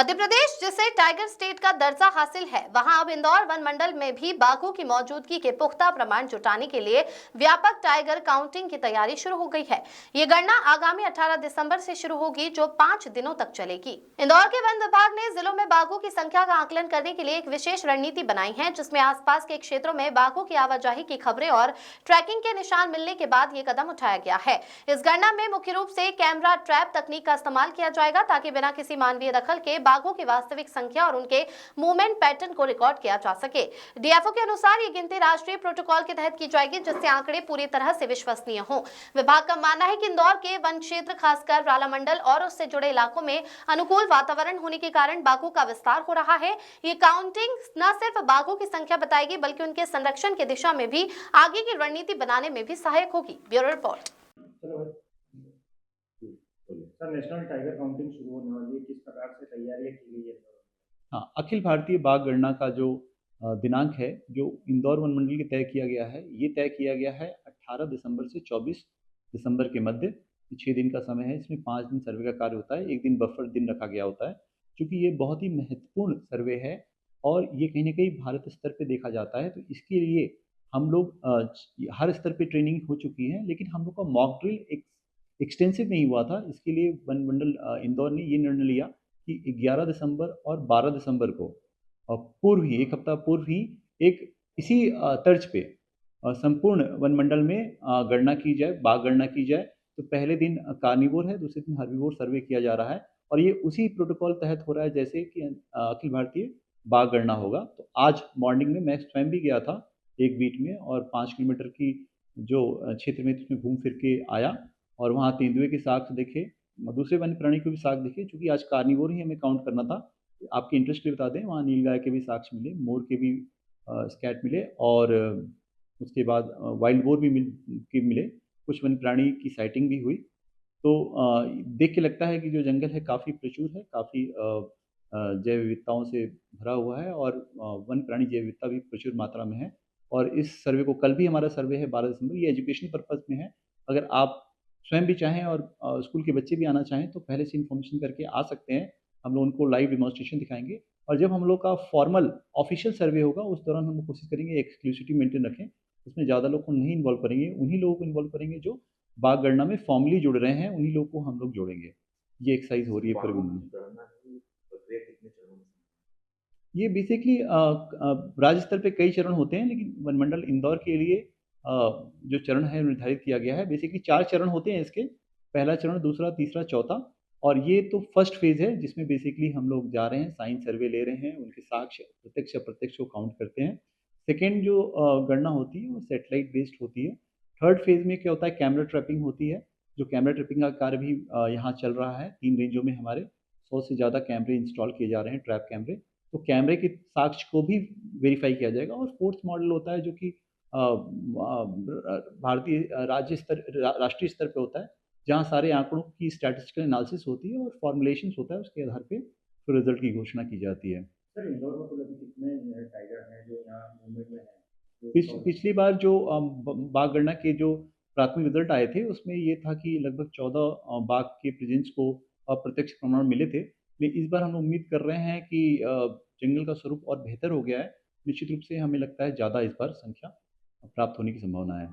मध्य प्रदेश जिसे tiger state का दर्जा हासिल है, वहां अब इंदौर वन मंडल में भी बाघों की मौजूदगी के पुख्ता प्रमाण जुटाने के लिए व्यापक टाइगर काउंटिंग की तैयारी शुरू हो गई है। ये गणना आगामी 18 दिसंबर से शुरू होगी, जो 5 दिनों तक चलेगी। इंदौर के वन विभाग ने जिलों में बाघों की संख्या का आकलन करने के लिए एक विशेष रणनीति बनाई है, जिसमें आसपास के क्षेत्रों में बाघों की आवाजाही की खबरें और ट्रैकिंग के निशान मिलने के बाद ये कदम उठाया गया है। इस गणना में मुख्य रूप से कैमरा ट्रैप तकनीक का इस्तेमाल किया जाएगा, ताकि बिना किसी मानवीय दखल के बाघों की वास्तविक संख्या और उनके मूवमेंट पैटर्न को रिकॉर्ड किया जा सके। डीएफओ के अनुसार ये गिनती राष्ट्रीय प्रोटोकॉल के तहत की जाएगी, जिससे आंकड़े पूरी तरह से विश्वसनीय हों। विभाग का मानना है कि इंदौर के वन क्षेत्र, खासकर राला मंडल और उससे जुड़े इलाकों में अनुकूल वातावरण होने के कारण बाघों का विस्तार हो रहा है। ये काउंटिंग न सिर्फ बाघों की संख्या बताएगी, बल्कि उनके संरक्षण की दिशा में भी आगे की रणनीति बनाने में भी सहायक होगी। Bureau report. Sir, national tiger counting शुरू होने वाली है, किस प्रकार से तैयारियां की गई है? हाँ, अखिल भारतीय बाघ गणना का जो दिनांक है, जो इंदौर वन मंडल के तय किया गया है, ये तय किया गया है 18 दिसंबर से 24 दिसंबर के मध्य। 6 दिन का समय है। इसमें 5 दिन सर्वे का कार्य होता है, 1 दिन बफर दिन रखा गया होता है। चूँकि ये बहुत ही महत्वपूर्ण सर्वे है और ये कहीं न कहीं भारत स्तर पे देखा जाता है, तो इसके लिए हम लोग हर स्तर पे ट्रेनिंग हो चुकी है, लेकिन हम लोग का मॉक ड्रिल एक्सटेंसिव नहीं हुआ था। इसके लिए वन मंडल इंदौर ने ये निर्णय लिया कि 11 दिसंबर और 12 दिसंबर को पूर्व ही 1 हफ्ता पूर्व ही एक इसी तर्ज पे संपूर्ण वन मंडल में गणना की जाए, बाघ गणना की जाए। तो पहले दिन कार्निवोर है, दूसरे दिन हर्बीवोर सर्वे किया जा रहा है और ये उसी प्रोटोकॉल तहत हो रहा है जैसे कि अखिल भारतीय बाघ गणना होगा। तो आज मॉर्निंग में मैं स्वयं भी गया था एक बीट में और 5 किलोमीटर की जो क्षेत्र में उसमें घूम फिर के आया और वहाँ तेंदुए के साक्ष्य देखे, दूसरे वन्य प्राणी को भी साक्ष्य दिखे। चूँकि आज कार्निवोर ही हमें काउंट करना था। आपके इंटरेस्ट के लिए बता दें, वहाँ नीलगाय के भी साक्ष्य मिले, मोर के भी स्कैट मिले और उसके बाद वाइल्ड बोर भी मिले। कुछ वन्य प्राणी की साइटिंग भी हुई। तो देख के लगता है कि जो जंगल है काफ़ी प्रचुर है, काफ़ी जैव विविधताओं से भरा हुआ है और वन्य प्राणी जैव विविधता भी प्रचुर मात्रा में है। और इस सर्वे को कल भी हमारा सर्वे है 12 दिसंबर, ये एजुकेशनल पर्पज़ में है। अगर आप स्वयं भी चाहें और स्कूल के बच्चे भी आना चाहें तो पहले से इन्फॉर्मेशन करके आ सकते हैं। हम लोग उनको लाइव डेमोन्स्ट्रेशन दिखाएँगे और जब हम लोग का फॉर्मल ऑफ़िशियल सर्वे होगा, उस दौरान हम लोग कोशिश करेंगे एक्सक्लूसिविटी मेंटेन रखें। उसमें ज़्यादा लोग को नहीं इन्वॉल्व करेंगे, उन्हीं लोगों को इन्वॉल्व करेंगे जो बाघ गणना में फॉर्मली जुड़ रहे हैं, उन्हीं लोगों को हम लोग जोड़ेंगे। ये एक्सरसाइज हो रही है पूरे में। ये बेसिकली राज्य स्तर पे कई चरण होते हैं, लेकिन वन मंडल इंदौर के लिए जो चरण है निर्धारित किया गया है। बेसिकली 4 चरण होते हैं इसके, पहला चरण, दूसरा, तीसरा, चौथा। और ये तो फर्स्ट फेज़ है जिसमें बेसिकली हम लोग जा रहे हैं, साइन सर्वे ले रहे हैं, उनके साक्ष्य प्रत्यक्ष अप्रत्यक्ष को काउंट करते हैं। सेकंड जो गणना होती है वो सैटेलाइट बेस्ड होती है। थर्ड फेज़ में क्या होता है, कैमरा ट्रैपिंग होती है, जो कैमरा ट्रैपिंग का कार्य भी यहाँ चल रहा है। 3 रेंजों में हमारे 100 से ज़्यादा कैमरे इंस्टॉल किए जा रहे हैं, ट्रैप कैमरे। तो कैमरे के साक्ष्य को भी वेरीफाई किया जाएगा। और फोर्थ मॉडल होता है जो कि भारतीय राज्य स्तर राष्ट्रीय स्तर पे होता है, जहाँ सारे आंकड़ों की स्टैटिस्टिकल एनालिसिस होती है और फॉर्मुलेशंस होता है, उसके आधार पे फिर रिजल्ट की घोषणा की जाती है। सर, इंदौर में कुल अभी कितने टाइगर हैं जो यहाँ मूवमेंट में हैं? पिछली बार जो बाघ गणना के जो प्राथमिक रिजल्ट आए थे, उसमें ये था कि लगभग 14 बाघ के प्रेजेंस को अप्रत्यक्ष प्रमाण मिले थे। लेकिन इस बार हम उम्मीद कर रहे हैं कि जंगल का स्वरूप और बेहतर हो गया है। निश्चित रूप से हमें लगता है ज़्यादा इस बार संख्या प्राप्त होने की संभावना है।